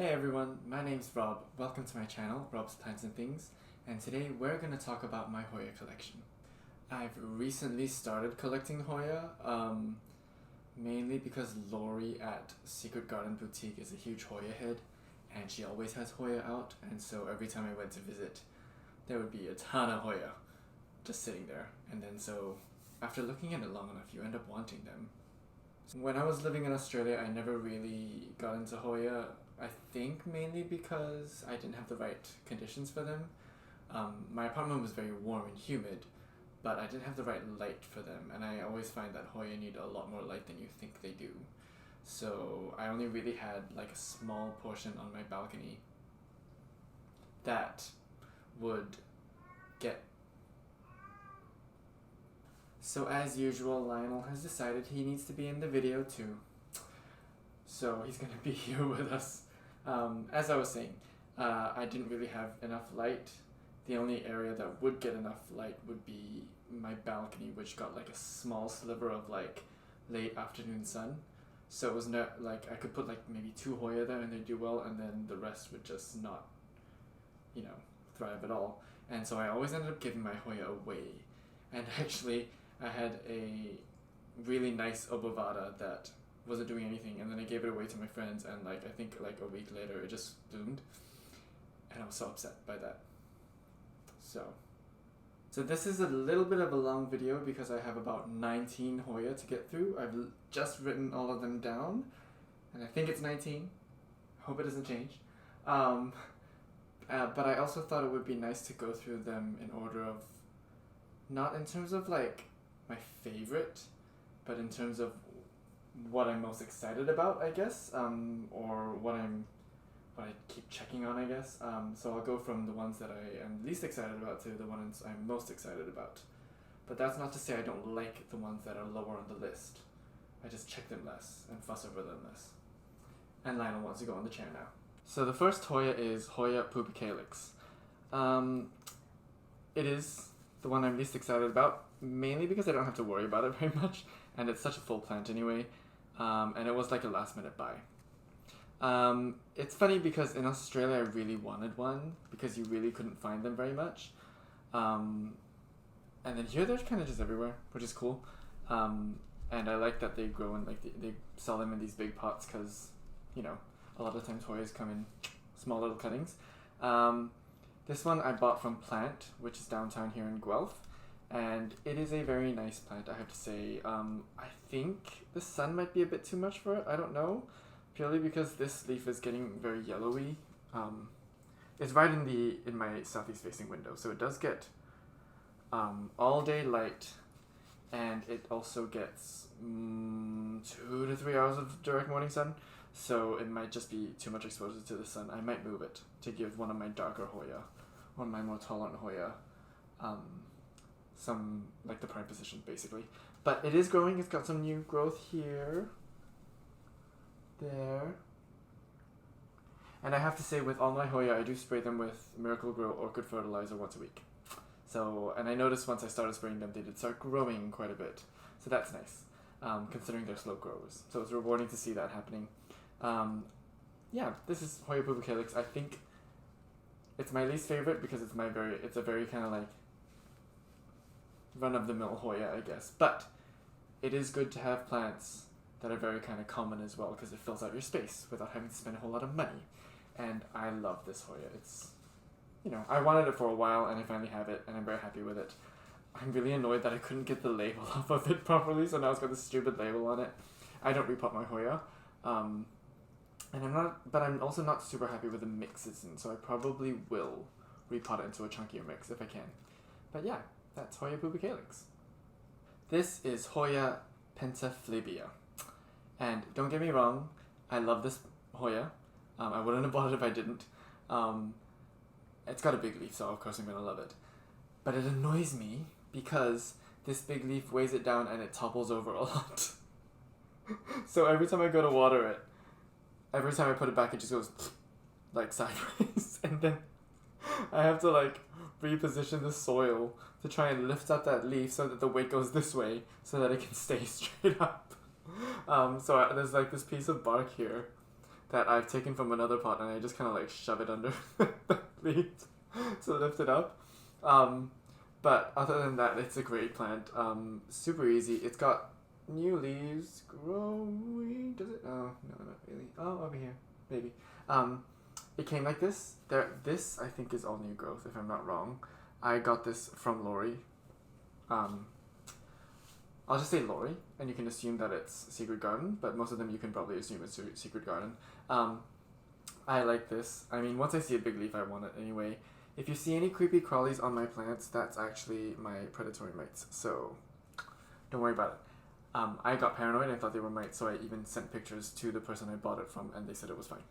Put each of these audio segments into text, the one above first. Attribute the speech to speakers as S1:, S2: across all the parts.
S1: Hey everyone, my name's Rob. Welcome to my channel, Rob's Plants and Things, and today we're going to talk about my Hoya collection. I've recently started collecting Hoya, mainly because Lori at Secret Garden Boutique is a huge Hoya head, and she always has Hoya out, and so every time I went to visit, there would be a ton of Hoya just sitting there, and then so after looking at it long enough, you end up wanting them. When I was living in Australia, I never really got into Hoya. I think mainly because I didn't have the right conditions for them. My apartment was very warm and humid, but I didn't have the right light for them, and I always find that Hoya need a lot more light than you think they do. So I only really had like a small portion on my balcony that would get. So as usual, Lionel has decided he needs to be in the video too. So he's gonna be here with us. As I was saying, I didn't really have enough light. The only area that would get enough light would be my balcony, which got like a small sliver of like late afternoon sun. So it was not like I could put like maybe 2 Hoya there and they'd do well, and then the rest would just not, thrive at all. And so I always ended up giving my Hoya away. And actually, I had a really nice Obavada that wasn't doing anything, and then I gave it away to my friends, and I think a week later it just bloomed, and I was so upset by that. So this is a little bit of a long video because I have about 19 Hoya to get through. I've just written all of them down, and I think it's 19. I hope it doesn't change. But I also thought it would be nice to go through them in order of, not in terms of like my favorite, but in terms of what I'm most excited about, I guess, or what I keep checking on, I guess. So I'll go from the ones that I am least excited about to the ones I'm most excited about. But that's not to say I don't like the ones that are lower on the list. I just check them less and fuss over them less. And Lionel wants to go on the chair now. So the first Hoya is Hoya Poopycalyx. It is the one I'm least excited about, mainly because I don't have to worry about it very much, and it's such a full plant anyway, and it was like a last minute buy. It's funny because in Australia I really wanted one because you really couldn't find them very much, and then here they're kind of just everywhere, which is cool, and I like that they grow in they sell them in these big pots because, a lot of times Hoyas come in small little cuttings. This one I bought from Plant, which is downtown here in Guelph, and it is a very nice plant, I have to say. I think the sun might be a bit too much for it, I don't know, purely because this leaf is getting very yellowy. It's right in my southeast facing window, so it does get all day light, and it also gets 2 to 3 hours of direct morning sun, so it might just be too much exposure to the sun. I might move it to give one of my darker Hoya, one of my more tolerant Hoya, some, the prime position, basically. But it is growing. It's got some new growth here, there. And I have to say, with all my Hoya, I do spray them with Miracle Grow orchid fertilizer once a week. So, and I noticed once I started spraying them, they did start growing quite a bit. So that's nice, considering they're slow growers. So it's rewarding to see that happening. Yeah, this is Hoya Poopycalyx. I think it's my least favorite because it's a very kind of run-of-the-mill Hoya, I guess. But it is good to have plants that are very kind of common as well, because it fills out your space without having to spend a whole lot of money. And I love this Hoya. It's, I wanted it for a while, and I finally have it, and I'm very happy with it. I'm really annoyed that I couldn't get the label off of it properly, so now it's got this stupid label on it. I don't repot my Hoya. But I'm also not super happy with the mix it's in, so I probably will repot it into a chunkier mix if I can. But yeah, that's Hoya Poopycalyx. This is Hoya Pentaphlebia. And don't get me wrong, I love this Hoya. I wouldn't have bought it if I didn't. It's got a big leaf, so of course I'm going to love it. But it annoys me because this big leaf weighs it down and it topples over a lot. So every time I go to water it, every time I put it back, it just goes sideways, and then I have to reposition the soil to try and lift up that leaf so that the weight goes this way so that it can stay straight up. So there's this piece of bark here that I've taken from another pot and I just kind of like shove it under the leaves to lift it up. But other than that, it's a great plant. Super easy. It's got new leaves growing. Does it? Oh, no, not really. Oh, over here. Maybe. It came like this. This, I think, is all new growth, if I'm not wrong. I got this from Lori. I'll just say Lori, and you can assume that it's Secret Garden, but most of them you can probably assume it's Secret Garden. I like this. I mean, once I see a big leaf, I want it anyway. If you see any creepy crawlies on my plants, that's actually my predatory mites, so don't worry about it. I got paranoid and thought they were mites, so I even sent pictures to the person I bought it from, and they said it was fine.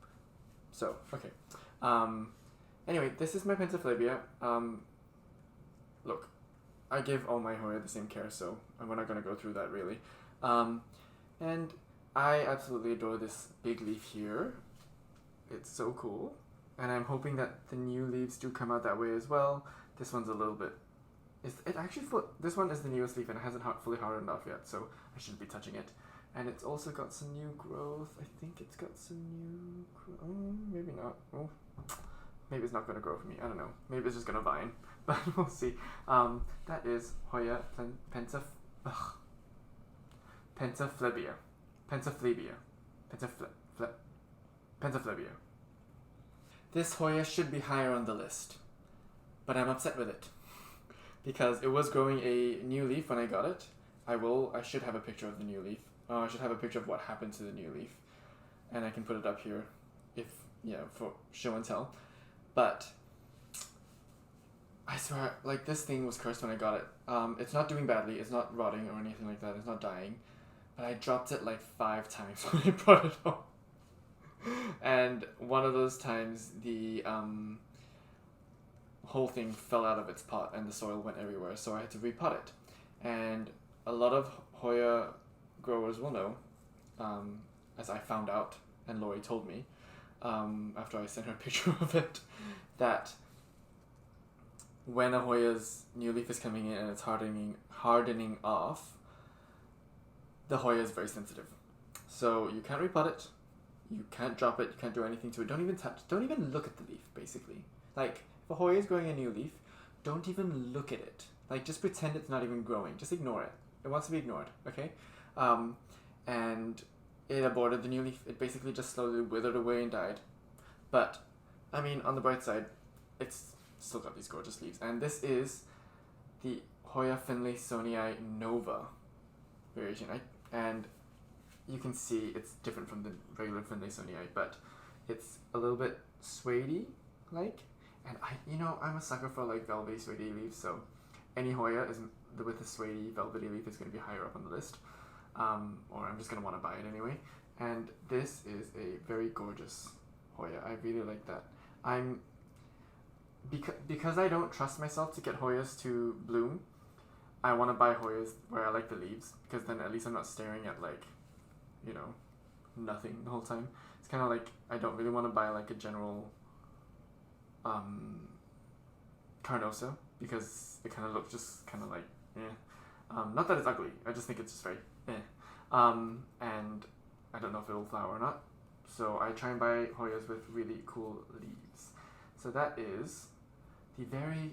S1: So, okay. Anyway, this is my Pentaphlebia. Look, I give all my Hoya the same care, so we're not going to go through that really. And I absolutely adore this big leaf here. It's so cool. And I'm hoping that the new leaves do come out that way as well. This one's a little bit... this one is the newest leaf and it hasn't fully hardened off yet, so I shouldn't be touching it. And it's also got some new growth. I think it's got some new... maybe not. Oh, maybe it's not going to grow for me. I don't know. Maybe it's just going to vine. But we'll see. That is Hoya Pentaphlebia. Pentaphlebia. This Hoya should be higher on the list, but I'm upset with it because it was growing a new leaf when I got it. I should have a picture of the new leaf. I should have a picture of what happened to the new leaf, and I can put it up here for show and tell. But I swear, like, this thing was cursed when I got it. It's not doing badly, it's not rotting or anything like that, it's not dying, but I dropped it like 5 times when I brought it home. And one of those times, the whole thing fell out of its pot and the soil went everywhere, so I had to repot it. And a lot of Hoya growers will know, as I found out and Lori told me after I sent her a picture of it, that when a Hoya's new leaf is coming in and it's hardening off, the Hoya is very sensitive. So you can't repot it. You can't drop it, you can't do anything to it. Don't even touch, don't even look at the leaf, basically. Like, if a Hoya is growing a new leaf, don't even look at it. Like, just pretend it's not even growing. Just ignore it. It wants to be ignored, okay? And it aborted the new leaf. It basically just slowly withered away and died. But, I mean, on the bright side, it's still got these gorgeous leaves. And this is the Hoya Finley Sonii Nova variation. And you can see it's different from the regular Finley Sonii, but it's a little bit suede-y, like. And I'm a sucker for like velvety, suede-y leaves, so any Hoya with a suede-y, velvety leaf is going to be higher up on the list. Or I'm just going to want to buy it anyway. And this is a very gorgeous Hoya. I really like that. Because I don't trust myself to get Hoyas to bloom, I want to buy Hoyas where I like the leaves, because then at least I'm not staring at like, nothing the whole time. It's kind of like, I don't really want to buy like a general Carnosa, because it kind of looks just kind of like, not that it's ugly, I just think it's just very, and I don't know if it'll flower or not, so I try and buy Hoyas with really cool leaves. So that is the very,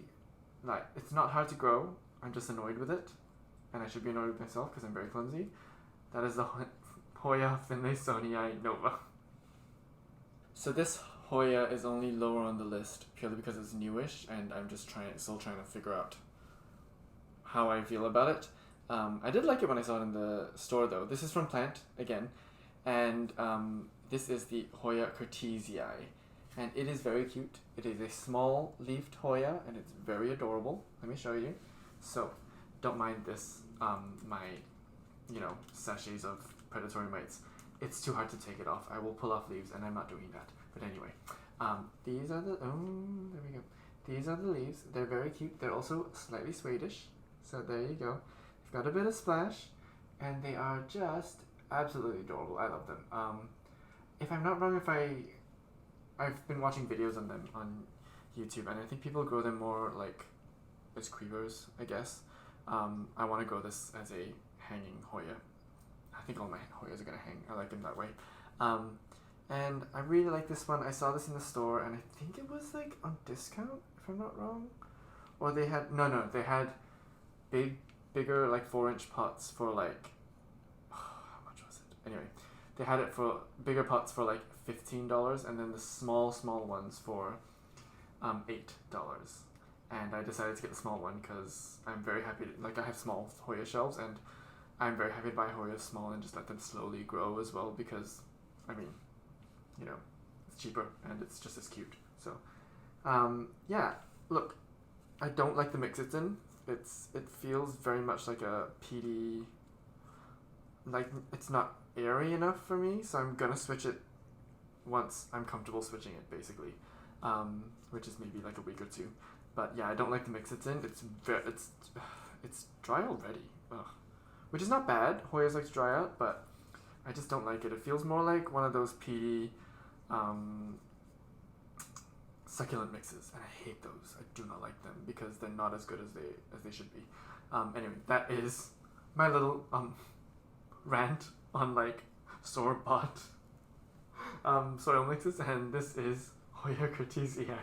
S1: it's not hard to grow, I'm just annoyed with it, and I should be annoyed with myself because I'm very clumsy. That is the Hoya Finley Sonii Nova. So this Hoya is only lower on the list purely because it's newish, and I'm just still trying to figure out how I feel about it. I did like it when I saw it in the store though. This is from Plant, again, and this is the Hoya cartesia, and it is very cute. It is a small leafed Hoya, and it's very adorable. Let me show you. So, don't mind this, my sachets of predatory mites. It's too hard to take it off. I will pull off leaves, and I'm not doing that. But anyway, these are the, there we go. These are the leaves. They're very cute. They're also slightly suede-ish. So there you go. They've got a bit of splash, and they are just absolutely adorable. I love them. If I'm not wrong, I've been watching videos on them on YouTube, and I think people grow them more like as creepers, I guess. I want to grow this as a hanging Hoya. I think all my Hoyas are going to hang. I like them that way. And I really like this one. I saw this in the store, and I think it was like on discount, if I'm not wrong. Or they had they had bigger like 4-inch pots for like how much was it? Anyway, they had it for bigger pots for like $15, and then the small ones for $8. And I decided to get the small one because I'm very happy. I have small Hoya shelves, and I'm very happy to buy Hoya small and just let them slowly grow as well because, I mean, you know, it's cheaper and it's just as cute. So, yeah. Look, I don't like the mix it's in. It feels very much like a PD. Like it's not airy enough for me, so I'm gonna switch it once I'm comfortable switching it, basically, which is maybe like a week or two. But yeah, I don't like the mix it's in. It's dry already. Ugh. Which is not bad. Hoyas like to dry out, but I just don't like it. It feels more like one of those PD succulent mixes, and I hate those. I do not like them because they're not as good as they should be. Anyway, that is my little rant on like store bought soil mixes, and this is Hoya cartesia.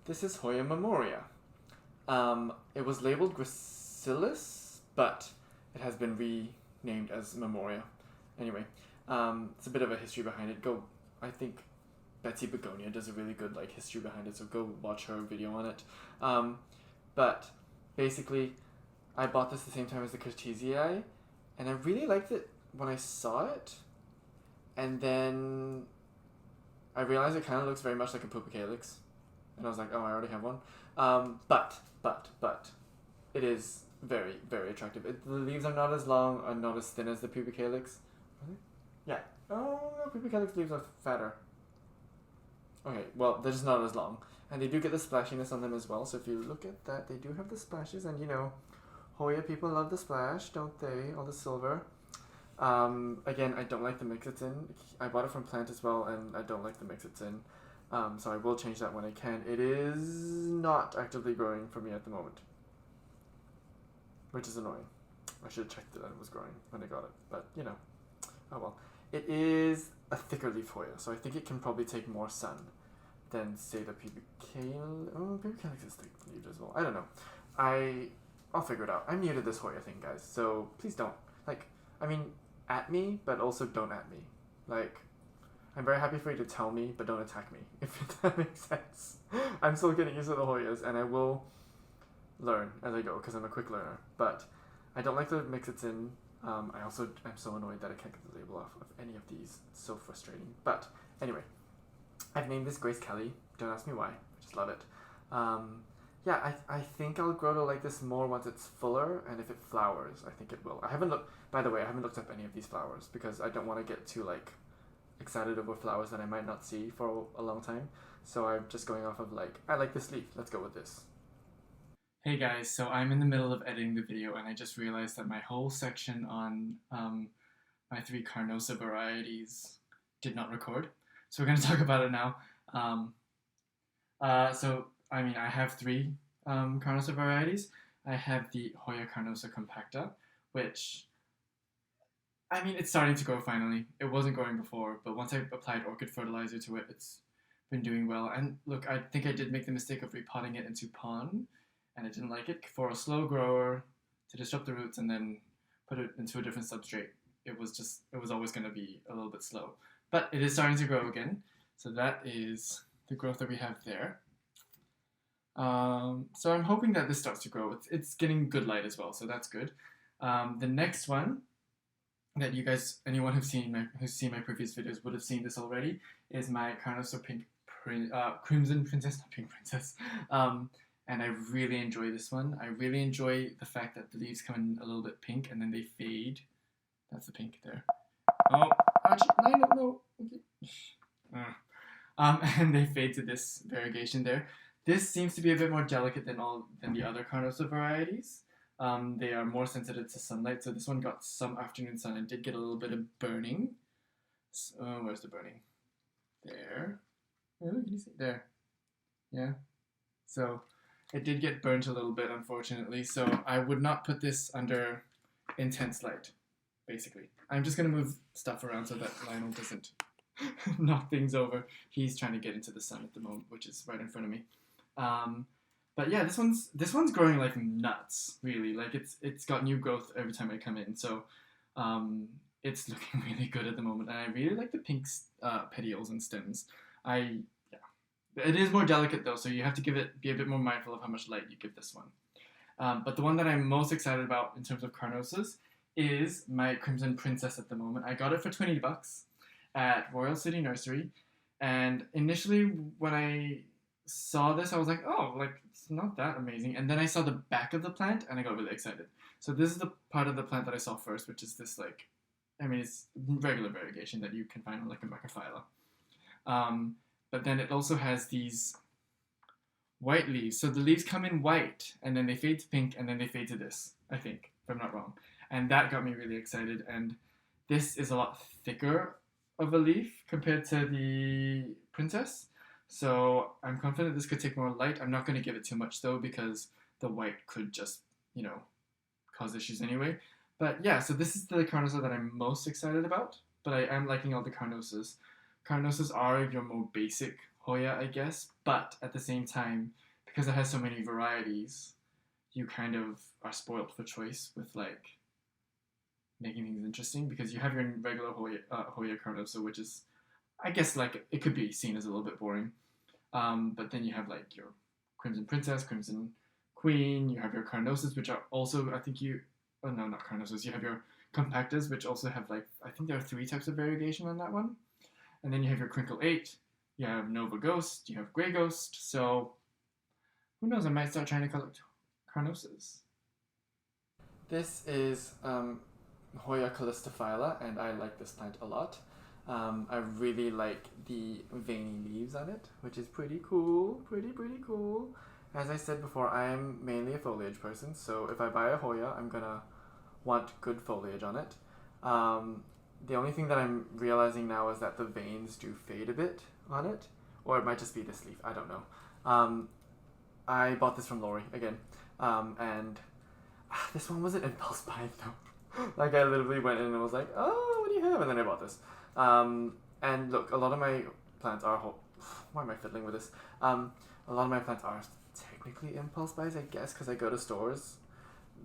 S1: This is Hoya Memoria. It was labeled Gracilis, but it has been renamed as Memoria. Anyway, it's a bit of a history behind it. I think Betsy Begonia does a really good like history behind it, so go watch her video on it. But basically, I bought this the same time as the Cartesia, and I really liked it when I saw it, and then I realized it kind of looks very much like a Poopycalyx, and I was like, oh, I already have one. But it is very, very attractive. The leaves are not as long and not as thin as the Poopycalyx. Really? Yeah. Oh, no, Poopycalyx leaves are fatter. Okay, well, they're just not as long. And they do get the splashiness on them as well, so if you look at that, they do have the splashes, and you know, Hoya people love the splash, don't they? All the silver. Again, I don't like the mix it's in. I bought it from Plant as well, and I don't like the mix it's in. So I will change that when I can. It is not actively growing for me at the moment, which is annoying. I should have checked that it was growing when I got it, but you know, oh well. It is a thicker leaf Hoya, so I think it can probably take more sun than say the Poopycalyx. Oh, Poopycalyx is thick leaved as well. I don't know. I'll figure it out. I'm new to this Hoya thing, guys, so please don't at me, but also don't at me. Like, I'm very happy for you to tell me, but don't attack me, if that makes sense. I'm still getting used to the Hoyas, and I will learn as I go, because I'm a quick learner. But I don't like the mix it's in. I also am so annoyed that I can't get the label off of any of these. It's so frustrating. But anyway, I've named this Grace Kelly. Don't ask me why. I just love it. Yeah, I think I'll grow to like this more once it's fuller, and if it flowers, I think it will. By the way, I haven't looked up any of these flowers because I don't want to get too like excited over flowers that I might not see for a long time. So I'm just going off of like, I like this leaf, let's go with this. Hey guys, so I'm in the middle of editing the video, and I just realized that my whole section on my 3 Carnosa varieties did not record. So we're going to talk about it now. I have 3 Carnosa varieties. I have the Hoya Carnosa compacta, which, it's starting to grow finally. It wasn't growing before, but once I applied orchid fertilizer to it, it's been doing well. And look, I think I did make the mistake of repotting it into pon, and I didn't like it. For a slow grower, to disrupt the roots and then put it into a different substrate, it was always going to be a little bit slow. But it is starting to grow again, so that is the growth that we have there. So I'm hoping that this starts to grow. It's getting good light as well, so that's good. The next one that you guys, anyone who's seen my previous videos would have seen this already, is my Carnosa Crimson Princess, not Pink Princess. And I really enjoy this one. I really enjoy the fact that the leaves come in a little bit pink and then they fade. That's the pink there. Oh, actually, no. Okay. And they fade to this variegation there. This seems to be a bit more delicate than the other Carnosa varieties. They are more sensitive to sunlight, so this one got some afternoon sun and did get a little bit of burning. So, where's the burning? There. Oh, can you see? There. Yeah. So it did get burnt a little bit, unfortunately. So I would not put this under intense light. basically. I'm just going to move stuff around so that Lionel doesn't knock things over. He's trying to get into the sun at the moment, which is right in front of me. But yeah, this one's growing like nuts, really. Like it's got new growth every time I come in, so it's looking really good at the moment. And I really like the pink petioles and stems. It is more delicate though, so you have to be a bit more mindful of how much light you give this one. But the one that I'm most excited about in terms of Carnosas is my Crimson Princess at the moment. I got it for $20 at Royal City Nursery, and initially when I saw this, I was like, oh, like it's not that amazing. And then I saw the back of the plant, and I got really excited. So this is the part of the plant that I saw first, which is this like, I mean, it's regular variegation that you can find on like a macrophylla. But then it also has these white leaves. So the leaves come in white, and then they fade to pink, and then they fade to this, I think, if I'm not wrong. And that got me really excited. And this is a lot thicker of a leaf compared to the Princess. So I'm confident this could take more light. I'm not going to give it too much though, because the white could just, cause issues anyway. But yeah, so this is the Carnosa that I'm most excited about. But I am liking all the Carnosas. Carnosas are your more basic Hoya, I guess. But at the same time, because it has so many varieties, you kind of are spoiled for choice with like making things interesting, because you have your regular Hoya Carnosa, which is, I guess, like it could be seen as a little bit boring. But then you have like your Crimson Princess, Crimson Queen. You have your Carnosas, which are also, I think not Carnosas. You have your Compactas, which also have like, I think there are 3 types of variegation on that one. And then you have your Crinkle 8. You have Nova Ghost. You have Grey Ghost. So who knows? I might start trying to collect Carnosas. This is Hoya Callistophyla, and I like this plant a lot. I really like the veiny leaves on it, which is pretty cool. Pretty cool. As I said before, I'm mainly a foliage person, so if I buy a Hoya, I'm gonna want good foliage on it. The only thing that I'm realizing now is that the veins do fade a bit on it, or it might just be this leaf, I don't know. I bought this from Lori again, and this one was an impulse buy though. Like I literally went in and was like, oh, what do you have? And then I bought this. And look, a lot of my plants are, why am I fiddling with this? A lot of my plants are technically impulse buys, I guess, because I go to stores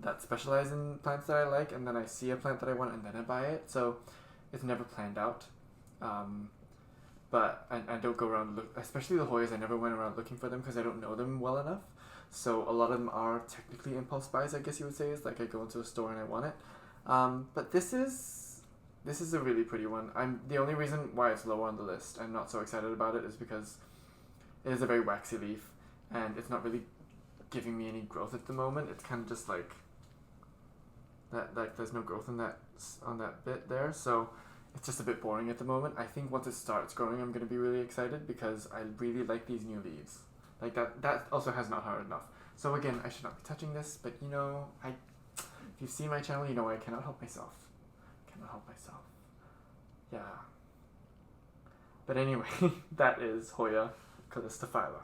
S1: that specialize in plants that I like, and then I see a plant that I want, and then I buy it. So it's never planned out. But I don't go around, especially the Hoyas, I never went around looking for them because I don't know them well enough. So a lot of them are technically impulse buys, I guess you would say, is like I go into a store and I want it. But this is a really pretty one. The only reason why it's lower on the list, I'm not so excited about it, is because it is a very waxy leaf, and it's not really giving me any growth at the moment. It's kind of just like that, like there's no growth on that bit there, so it's just a bit boring at the moment. I think once it starts growing, I'm going to be really excited, because I really like these new leaves. Like that also has not hardened enough. So again, I should not be touching this, but if you see my channel, you know I cannot help myself. Yeah. But anyway, that is Hoya Callistophyla.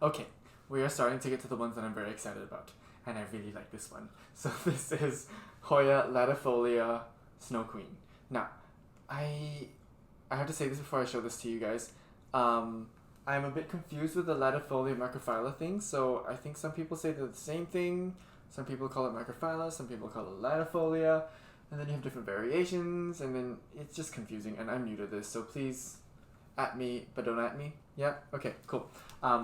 S1: Okay, we are starting to get to the ones that I'm very excited about, and I really like this one. So this is Hoya Ladifolia Snow Queen. Now, I have to say this before I show this to you guys. I'm a bit confused with the Ladifolia macrophylla thing, so I think some people say they're the same thing. Some people call it macrophylla, some people call it Ladifolia, and then you have different variations, and then it's just confusing, and I'm new to this, so please at me, but don't at me. Yeah? Okay, cool.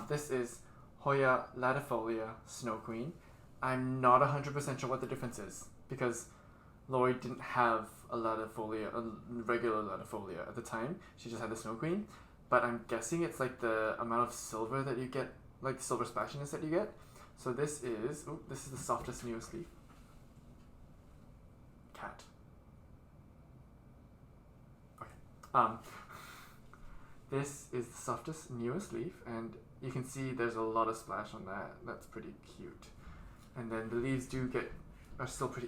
S1: This is Hoya Ladifolia Snow Queen. I'm not 100% sure what the difference is, because Lori didn't have a regular Ladifolia at the time. She just had the Snow Queen. But I'm guessing it's like the amount of silver that you get, like the silver splashiness that you get. So this is the softest, newest leaf. Cat. Okay. This is the softest, newest leaf, and you can see there's a lot of splash on that. That's pretty cute. And then the leaves are still pretty...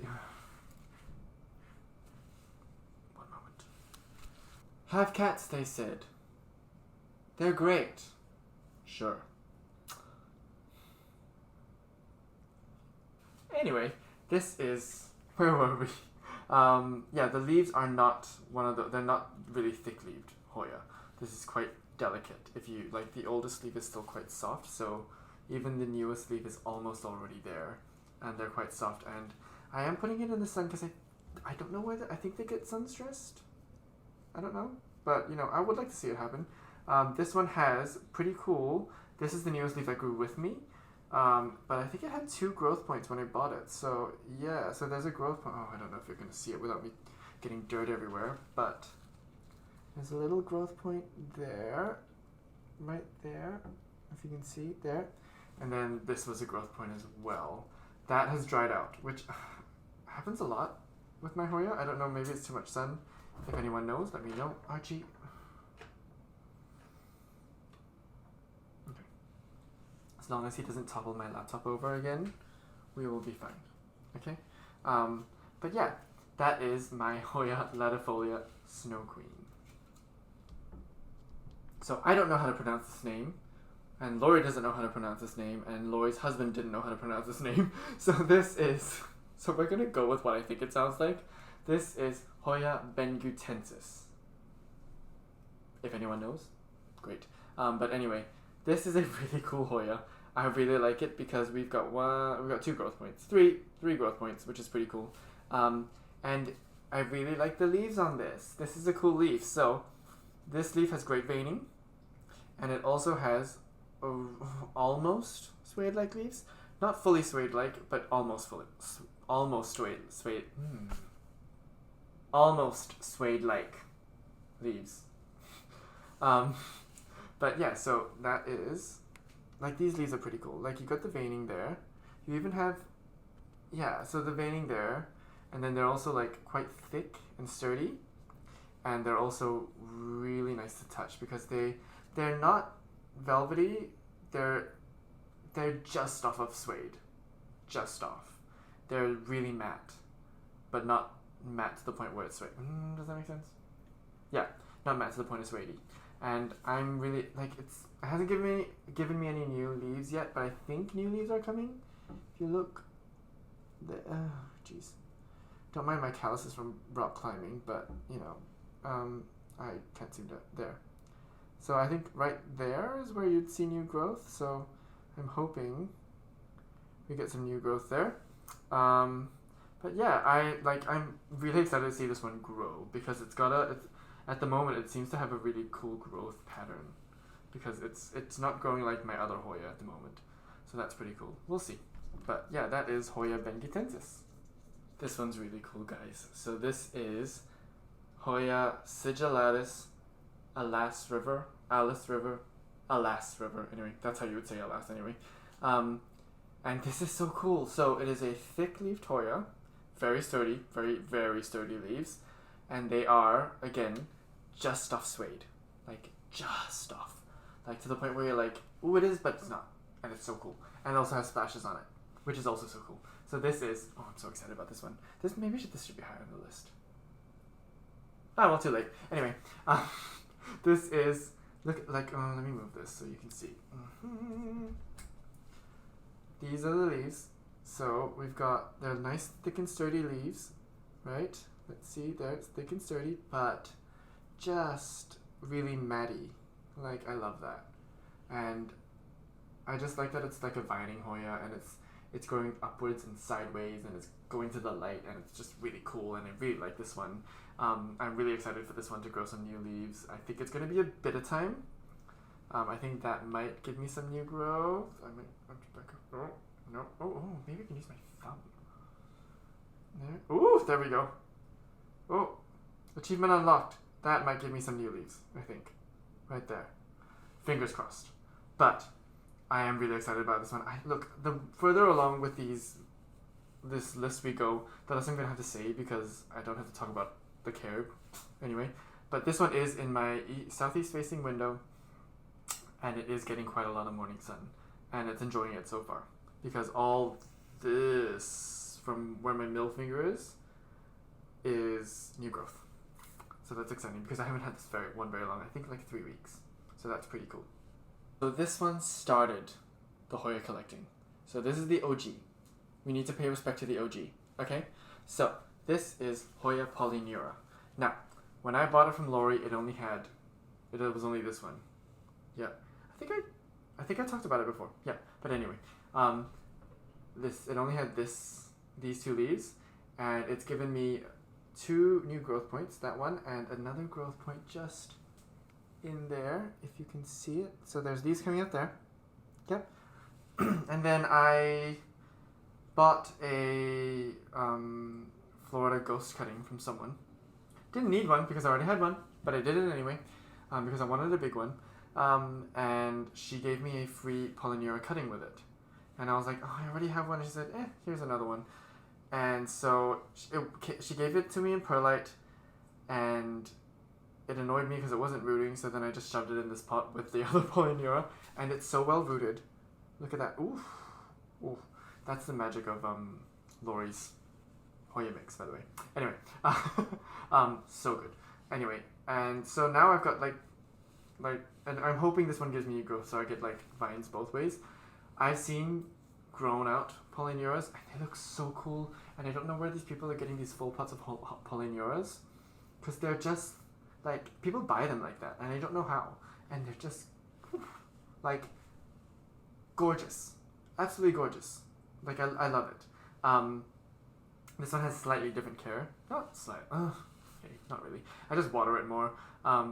S1: One moment. Have cats, they said. They're great. Sure. Anyway, this is, where were we? Yeah, the leaves are not they're not really thick-leaved Hoya. This is quite delicate. If you, like, the oldest leaf is still quite soft, so even the newest leaf is almost already there, and they're quite soft. And I am putting it in the sun because I don't know whether, I think they get sun stressed. I don't know, but you know, I would like to see it happen. This one has pretty cool. This is the newest leaf that grew with me. But I think it had 2 growth points when I bought it. So yeah, so there's a growth point. Oh, I don't know if you're gonna see it without me getting dirt everywhere, but there's a little growth point there, right there, if you can see there. And then this was a growth point as well. That has dried out, which happens a lot with my Hoya. I don't know, maybe it's too much sun. If anyone knows, let me know. Archie. Okay. As long as he doesn't topple my laptop over again, we will be fine. Okay? But yeah, that is my Hoya Ladifolia Snow Queen. So I don't know how to pronounce this name, and Lori doesn't know how to pronounce this name, and Lori's husband didn't know how to pronounce this name. So so we're gonna go with what I think it sounds like. This is Hoya Bengitensis. If anyone knows, great. But anyway, this is a really cool Hoya. I really like it because we've got 2 growth points, three growth points, which is pretty cool. And I really like the leaves on this. This is a cool leaf. So this leaf has great veining, and it also has almost suede-like leaves. Not fully suede-like, but almost suede-like leaves. But yeah, so that is, like, these leaves are pretty cool. Like, you got the veining there. You even have, yeah, so the veining there, and then they're also, like, quite thick and sturdy, and they're also really nice to touch because they're not velvety. They're just off of suede, just off. They're really matte, but not matte to the point where it's suede. Does that make sense? Yeah, not matte to the point of suede. And I'm really, like, it hasn't given me any new leaves yet, but I think new leaves are coming. If you look, jeez, don't mind my calluses from rock climbing, but you know, I can't seem to there. So I think right there is where you'd see new growth. So I'm hoping we get some new growth there. But yeah, I'm really excited to see this one grow because at the moment it seems to have a really cool growth pattern because it's not growing like my other Hoya at the moment. So that's pretty cool. We'll see. But yeah, that is Hoya Bengitensis. This one's really cool, guys. So this is Hoya Sigilatus Alice River. Anyway, that's how you would say Alas anyway. And this is so cool. So it is a thick-leaved Hoya, very sturdy, very, very sturdy leaves. And they are, again, just off suede. Like, just off. Like, to the point where you're like, ooh, it is, but it's not. And it's so cool. And it also has splashes on it, which is also so cool. So this is, oh, I'm so excited about this one. This should be higher on the list. Oh, well, too late. Anyway, this is, look, like, let me move this so you can see. These are the leaves. So we've got, they're nice, thick and sturdy leaves, right? Let's see, there, it's thick and sturdy, but just really matty. Like, I love that. And I just like that it's like a vining Hoya, and it's going upwards and sideways, and it's going to the light, and it's just really cool, and I really like this one. I'm really excited for this one to grow some new leaves. I think it's going to be a bit of time. I think that might give me some new growth. Maybe I can use my thumb. There. Ooh, there we go. Oh, achievement unlocked. That might give me some new leaves, I think. Right there. Fingers crossed. But I am really excited about this one. Look, the further along with this list we go, the less I'm going to have to say because I don't have to talk about the carob. Anyway, but this one is in my southeast facing window, and it is getting quite a lot of morning sun, and it's enjoying it so far because all this from where my middle finger is new growth. So that's exciting because I haven't had this very long. I think like 3 weeks. So that's pretty cool. So this one started the Hoya collecting. So this is the OG. We need to pay respect to the OG. Okay, so this is Hoya Polyneira. Now, when I bought it from Lori, it was only this one. Yeah, I think I talked about it before. Yeah, but anyway, it only had these two leaves, and it's given me 2 new growth points, that one, and another growth point just in there, if you can see it. So there's these coming out there. Yep. And then I bought a Florida ghost cutting from someone. Didn't need one because I already had one, but I did it anyway because I wanted a big one. And she gave me a free Polyneira cutting with it. And I was like, oh, I already have one. And she said, here's another one. And so she gave it to me in perlite, and it annoyed me because it wasn't rooting, so then I just shoved it in this pot with the other Polyneira, and it's so well rooted. Look at that. Oof. Oof. That's the magic of Lori's Hoya mix, by the way. Anyway, so good. Anyway, and so now I've got and I'm hoping this one gives me growth, so I get like vines both ways. I've seen grown out Polyneuras, and they look so cool, and I don't know where these people are getting these full pots of Polyneuras, because they're just, like, people buy them like that, and I don't know how, and they're just, like, gorgeous. Absolutely gorgeous. Like, I love it. This one has slightly different care. Not really. I just water it more,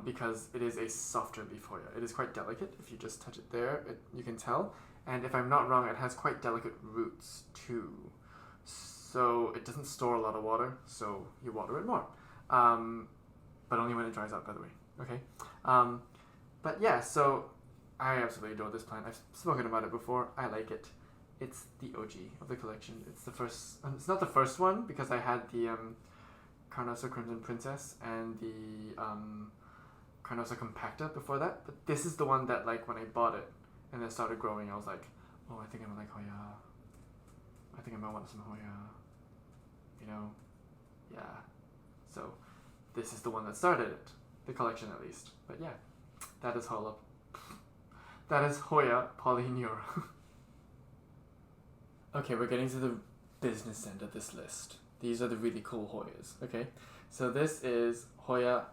S1: because it is a softer leaf Hoya. It is quite delicate. If you just touch it there, you can tell. And if I'm not wrong, it has quite delicate roots too. So it doesn't store a lot of water, so you water it more. But only when it dries out, by the way. Okay? But yeah, so I absolutely adore this plant. I've spoken about it before. I like it. It's the OG of the collection. It's the first... it's not the first one, because I had the Carnosa Crimson Princess and the Carnosa Compacta before that. But this is the one that, like, when I bought it, and then started growing, I was like, oh, I think I'm like Hoya. I think I might want some Hoya. You know? Yeah. So, this is the one that started it. The collection, at least. But yeah, that is Hoya. That is Hoya Polyneira. Okay, we're getting to the business end of this list. These are the really cool Hoyas, okay? So this is Hoya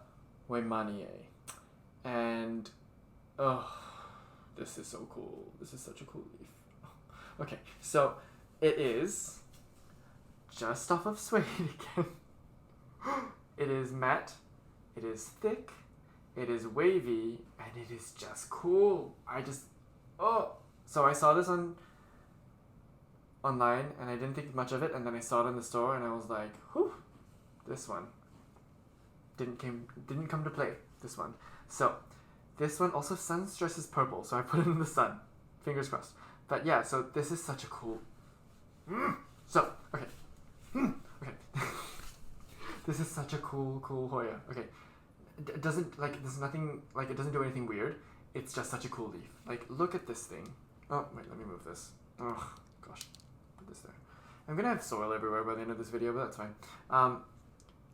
S1: Manier. And, this is so cool. This is such a cool leaf. Okay, so it is just off of suede again. It is matte, it is thick, it is wavy, and it is just cool. So I saw this online, and I didn't think much of it, and then I saw it in the store, and I was like, whew, this one didn't come to play, this one. So this one also sun stresses purple, so I put it in the sun. Fingers crossed. But yeah, so this is such a cool... Okay. This is such a cool Hoya. Okay. It doesn't, like, there's nothing, like, it doesn't do anything weird. It's just such a cool leaf. Like, look at this thing. Oh, wait, let me move this. Oh, gosh. Put this there. I'm gonna have soil everywhere by the end of this video, but that's fine.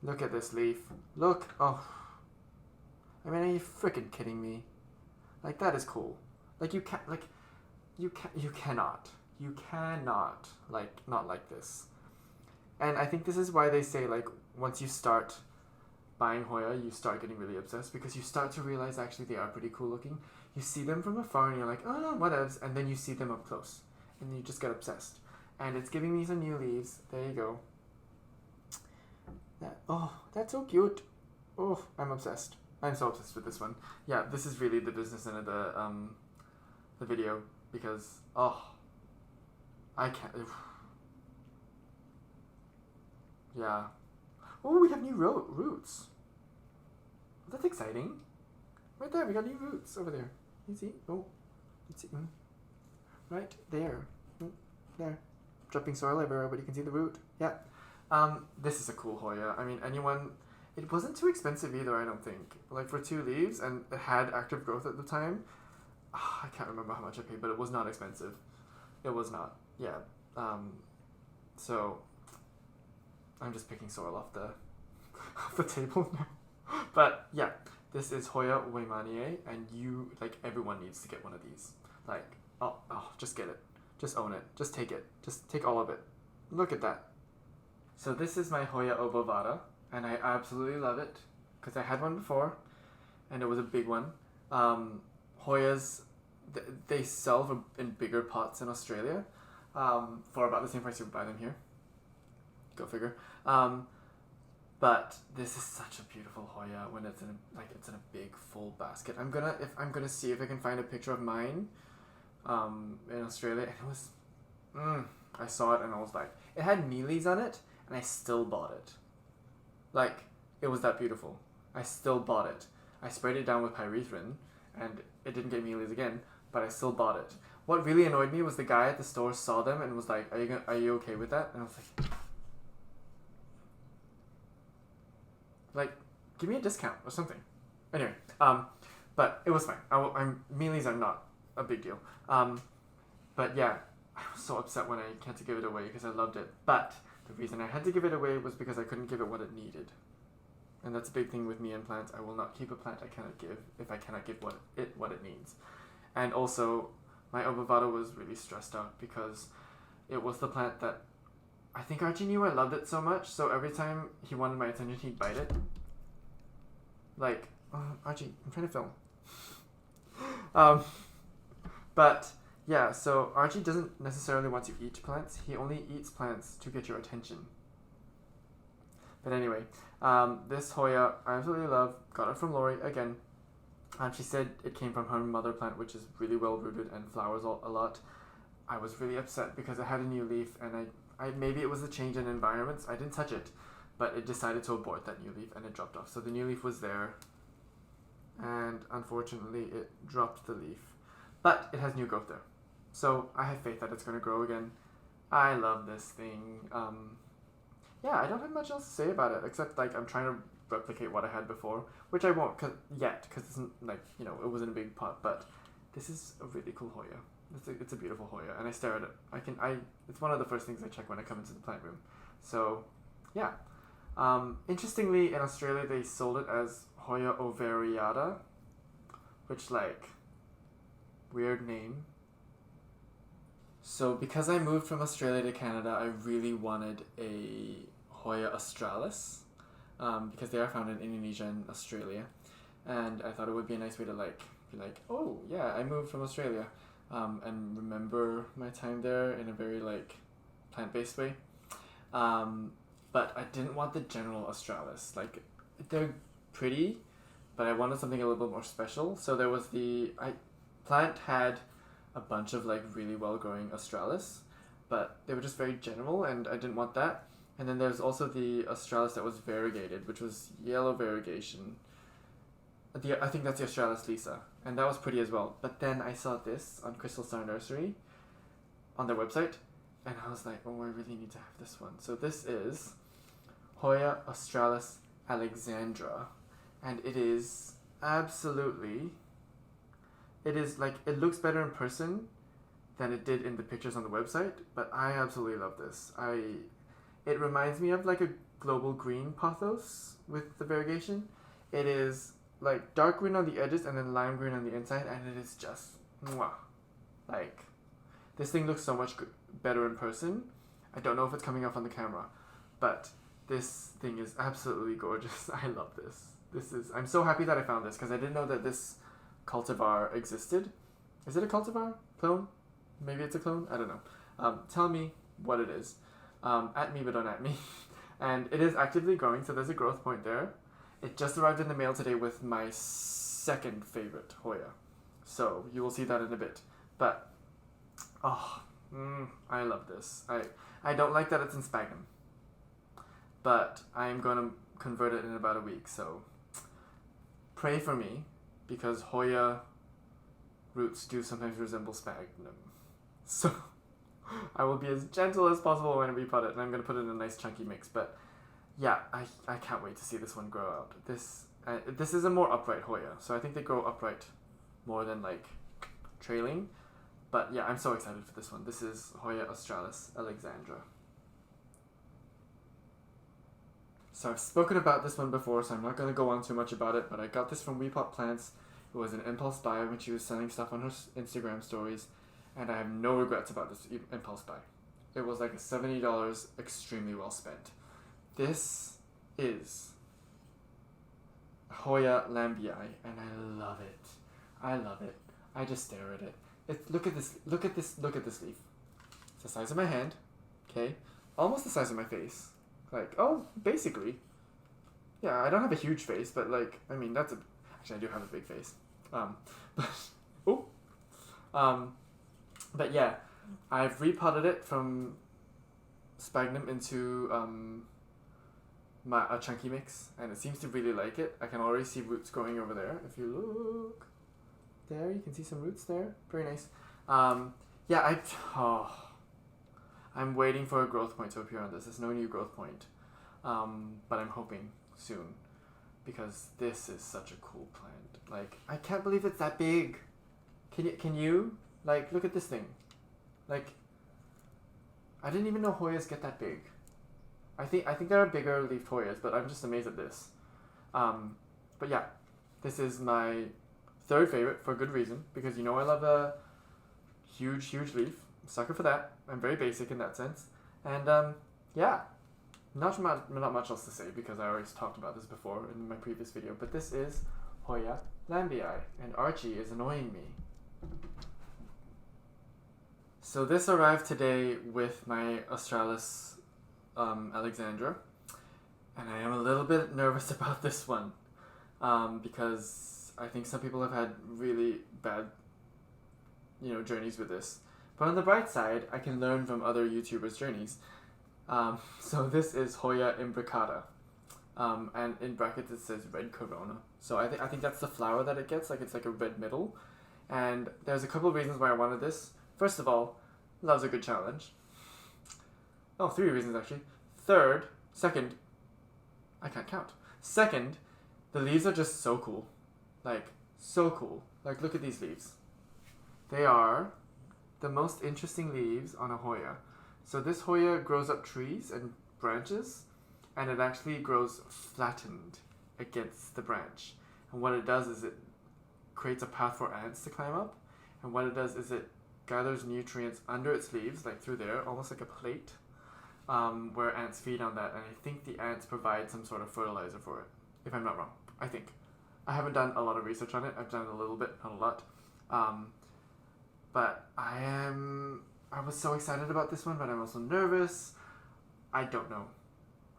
S1: Look at this leaf. Look. Oh. I mean, are you freaking kidding me? Like, that is cool. Like, you cannot, like, not like this. And I think this is why they say, like, once you start buying Hoya, you start getting really obsessed, because you start to realize actually they are pretty cool looking. You see them from afar and you're like, oh, whatevs, and then you see them up close, and you just get obsessed. And it's giving me some new leaves. There you go. That's so cute. Oh, I'm obsessed. I'm so obsessed with this one. Yeah, this is really the business end of the video, because I can't. Yeah. Oh, we have new roots. That's exciting. Right there, we got new roots over there. You see? Oh, you see? Right there. There. Dropping soil everywhere, but you can see the root. Yeah. This is a cool Hoya. I mean, it wasn't too expensive either, I don't think. Like, for 2 leaves, and it had active growth at the time. I can't remember how much I paid, but it was not expensive. It was not. Yeah. So I'm just picking soil off the table now. But yeah, this is Hoya Manier, and everyone needs to get one of these. Like, just get it. Just own it. Just take it. Just take all of it. Look at that. So this is my Hoya Obavada, and I absolutely love it because I had one before, and it was a big one. Hoyas, they sell in bigger pots in Australia, for about the same price you would buy them here. Go figure. But this is such a beautiful Hoya when it's in a big full basket. I'm gonna see if I can find a picture of mine, in Australia, and it was, I saw it and I was like, it had mealies on it, and I still bought it. Like, it was that beautiful. I still bought it. I sprayed it down with pyrethrin, and it didn't get mealies again, but I still bought it. What really annoyed me was the guy at the store saw them and was like, "Are you okay with that?" And I was like, give me a discount or something. Anyway, but it was fine. Mealies are not a big deal. But yeah, I was so upset when I had to give it away because I loved it. But the reason I had to give it away was because I couldn't give it what it needed. And that's a big thing with me and plants. I will not keep a plant I cannot give if I cannot give what it needs. And also, my Obavada was really stressed out because it was the plant that I think Archie knew I loved it so much, so every time he wanted my attention, he'd bite it. Like, Archie, I'm trying to film. But yeah, so Archie doesn't necessarily want to eat plants. He only eats plants to get your attention. But anyway, this Hoya I absolutely love. Got it from Lori again. She said it came from her mother plant, which is really well rooted and flowers a lot. I was really upset because it had a new leaf, and I maybe it was a change in environments. I didn't touch it, but it decided to abort that new leaf and it dropped off. So the new leaf was there, and unfortunately it dropped the leaf. But it has new growth there. So I have faith that it's going to grow again. I love this thing. Yeah, I don't have much else to say about it, except like I'm trying to replicate what I had before, which I won't yet, because it's like, you know, it was in a big pot, but this is a really cool Hoya. It's a beautiful Hoya, and I stare at it. It's one of the first things I check when I come into the plant room. So, yeah. Interestingly, in Australia, they sold it as Hoya Ovariata, which, like, weird name. So, because I moved from Australia to Canada, I really wanted a Hoya Australis, because they are found in Indonesia and Australia, and I thought it would be a nice way to, like, be like, oh, yeah, I moved from Australia. And remember my time there in a very, like, plant-based way. But I didn't want the general Australis. Like, they're pretty, but I wanted something a little bit more special. So there was plant had a bunch of, like, really well-growing Australis, but they were just very general, and I didn't want that. And then there's also the Australis that was variegated, which was yellow variegation. I think that's the Australis Lisa, and that was pretty as well. But then I saw this on Crystal Star Nursery on their website, and I was like, oh, I really need to have this one. So this is Hoya Australis Alexandria, and it is absolutely, it looks better in person than it did in the pictures on the website, but I absolutely love this. It reminds me of like a global green pothos with the variegation. It is like dark green on the edges and then lime green on the inside, and it is just mwah. Like, this thing looks so much better in person. I don't know if it's coming off on the camera, but this thing is absolutely gorgeous. I love this. I'm so happy that I found this, because I didn't know that this cultivar existed. Is it a cultivar? Clone? Maybe it's a clone? I don't know. Tell me what it is. At me, but don't at me. And it is actively growing, so there's a growth point there. It just arrived in the mail today with my second favorite Hoya. So you will see that in a bit. But, I love this. I don't like that it's in sphagnum. But I'm going to convert it in about a week, so pray for me, because Hoya roots do sometimes resemble sphagnum. So I will be as gentle as possible when I repot it, and I'm going to put it in a nice chunky mix. But yeah, I can't wait to see this one grow out. This is a more upright Hoya, so I think they grow upright more than like trailing. But yeah, I'm so excited for this one. This is Hoya Australis Alexandria. So I've spoken about this one before, so I'm not going to go on too much about it, but I got this from WePot Plants. It was an impulse buy when she was selling stuff on her Instagram stories, and I have no regrets about this impulse buy. It was like $70 extremely well spent. This is Hoya Lambie, and I love it. I love it. I just stare at it. Look at this. Look at this. Look at this leaf. It's the size of my hand. Okay, almost the size of my face. Like, oh, basically. Yeah, I don't have a huge face, but like, I mean, actually, I do have a big face. But oh, but yeah, I've repotted it from sphagnum into a chunky mix, and it seems to really like it. I can already see roots growing over there. If you look there, you can see some roots there. Very nice. Yeah, I'm waiting for a growth point to appear on this. There's no new growth point, but I'm hoping soon, because this is such a cool plant. Like, I can't believe it's that big. Can you? Like, look at this thing. Like, I didn't even know Hoyas get that big. I think there are bigger leaf Hoyas, but I'm just amazed at this. But yeah, this is my third favorite for good reason, because you know I love a huge leaf. I'm sucker for that. I'm very basic in that sense. And yeah, not much else to say, because I already talked about this before in my previous video, but this is Hoya Lambie, and Archie is annoying me. So this arrived today with my Australis Alexandria, and I am a little bit nervous about this one, because I think some people have had really bad, journeys with this. But on the bright side, I can learn from other YouTubers' journeys. So this is Hoya imbricata, and in brackets it says red corona. So I think that's the flower that it gets. Like, it's like a red middle, and there's a couple of reasons why I wanted this. First of all, loves a good challenge. Oh, 3 reasons actually. Second, I can't count. Second, the leaves are just so cool. Like, so cool. Like, look at these leaves. They are the most interesting leaves on a Hoya. So this Hoya grows up trees and branches, and it actually grows flattened against the branch. And what it does is it creates a path for ants to climb up. And what it does is it gathers nutrients under its leaves, like through there, almost like a plate, where ants feed on that. And I think the ants provide some sort of fertilizer for it, if I'm not wrong. I think. I haven't done a lot of research on it. I've done a little bit, not a lot. But I was so excited about this one, but I'm also nervous. I don't know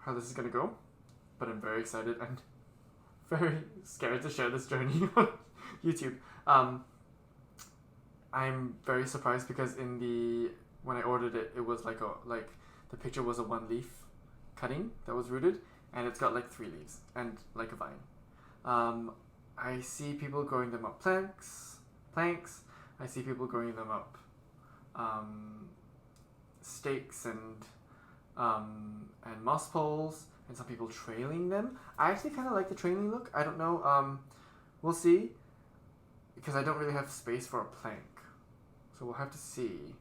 S1: how this is going to go, but I'm very excited and very scared to share this journey on YouTube. I'm very surprised because when I ordered it, it was like the picture was a 1 leaf cutting that was rooted, and it's got like 3 leaves and like a vine. I see people growing them up planks. I see people growing them up stakes and moss poles, and some people trailing them. I actually kind of like the trailing look. I don't know. We'll see, because I don't really have space for a plank, so we'll have to see.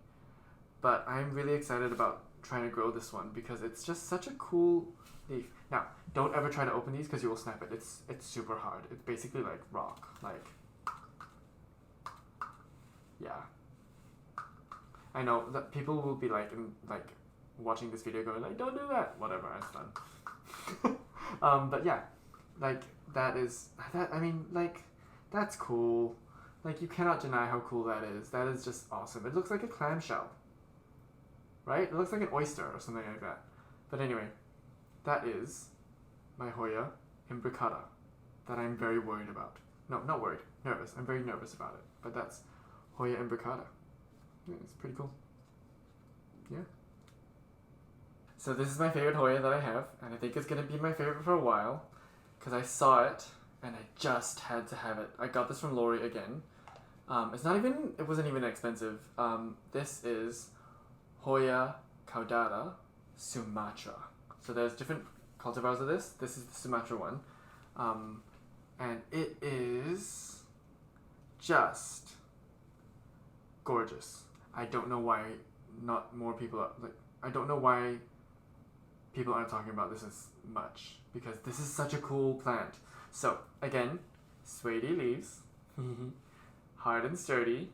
S1: But I'm really excited about trying to grow this one because it's just such a cool leaf. Now, don't ever try to open these because you will snap it. It's super hard. It's basically like rock. Like, yeah. I know that people will be like watching this video going like, don't do that. Whatever, it's fun. But yeah, like I mean, that's cool. Like, you cannot deny how cool that is. That is just awesome. It looks like a clamshell, right? It looks like an oyster or something like that. But anyway, that is my Hoya imbricata that I'm very worried about. No, not worried. Nervous. I'm very nervous about it. But that's Hoya imbricata. Yeah, it's pretty cool. Yeah. So this is my favorite Hoya that I have, and I think it's going to be my favorite for a while, because I saw it, and I just had to have it. I got this from Lori again. It wasn't even expensive. This is Hoya Caudata Sumatra. So there's different cultivars of this. This is the Sumatra one. And it is just gorgeous. I don't know why not more people are, I don't know why people aren't talking about this as much, because this is such a cool plant. So again, suede leaves, hard and sturdy,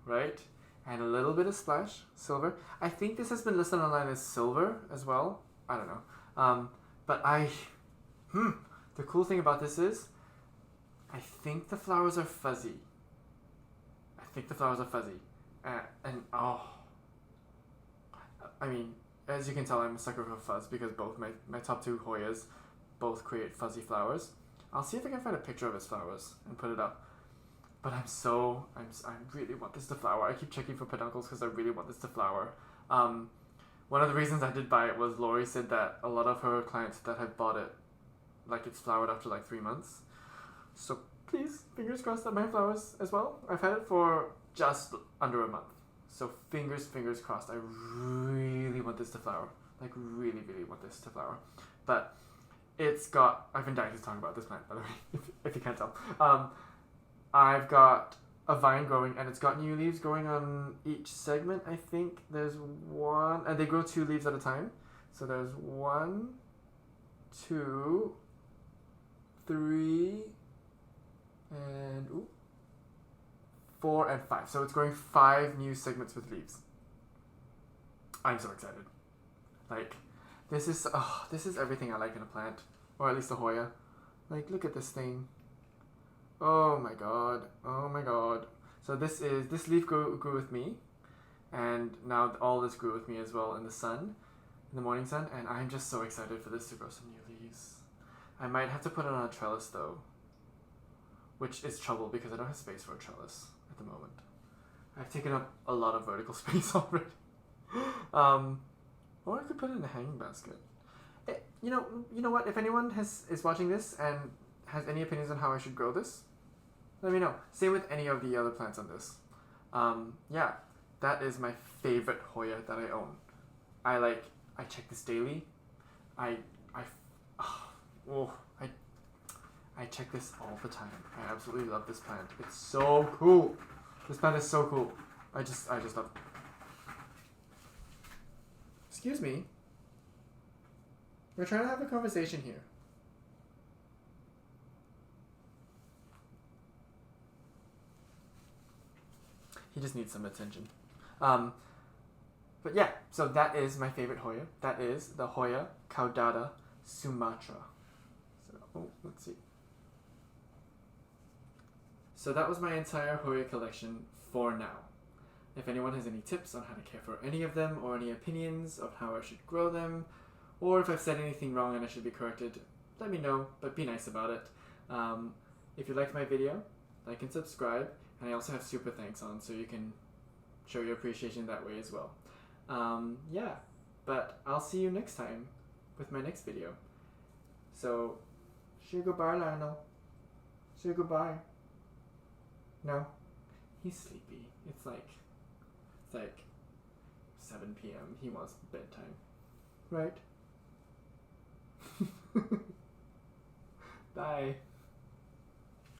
S1: right? And a little bit of splash, silver. I think this has been listed online as silver as well. I don't know. But the cool thing about this is, I think the flowers are fuzzy. I mean, as you can tell, I'm a sucker for fuzz because both my top two Hoyas both create fuzzy flowers. I'll see if I can find a picture of his flowers and put it up. But I really want this to flower. I keep checking for peduncles because I really want this to flower. One of the reasons I did buy it was Lori said that a lot of her clients that had bought it, like it's flowered after like 3 months. So please, fingers crossed that mine flowers as well. I've had it for just under a month. So fingers crossed. I really want this to flower. Like really, really want this to flower. But it's got, I've been dying to talk about this plant, by the way, if you can't tell. I've got a vine growing, and it's got new leaves growing on each segment. I think there's one, and they grow 2 leaves at a time. So there's 1, 2, 3, and 4 and 5. So it's growing 5 new segments with leaves. I'm so excited. Like, this is everything I like in a plant, or at least a Hoya. Like, look at this thing. Oh my god. So this leaf grew with me, and now all this grew with me as well in the sun, in the morning sun, and I'm just so excited for this to grow some new leaves. I might have to put it on a trellis though, which is trouble because I don't have space for a trellis at the moment. I've taken up a lot of vertical space already. Or I could put it in a hanging basket. You know what? If anyone is watching this and has any opinions on how I should grow this, let me know. Same with any of the other plants on this. Yeah, that is my favorite Hoya that I own. I check this daily. I check this all the time. I absolutely love this plant. It's so cool. This plant is so cool. I just love it. Excuse me. We're trying to have a conversation here. He just needs some attention. But yeah, so that is my favorite Hoya. That is the Hoya Caudata Sumatra. So, let's see. So that was my entire Hoya collection for now. If anyone has any tips on how to care for any of them, or any opinions of how I should grow them, or if I've said anything wrong and I should be corrected, let me know, but be nice about it. If you liked my video, like and subscribe, and I also have super thanks on, so you can show your appreciation that way as well. Yeah, but I'll see you next time with my next video. So, say goodbye, Lionel. Say goodbye. No? He's sleepy. It's like 7 p.m. He wants bedtime. Right? Bye.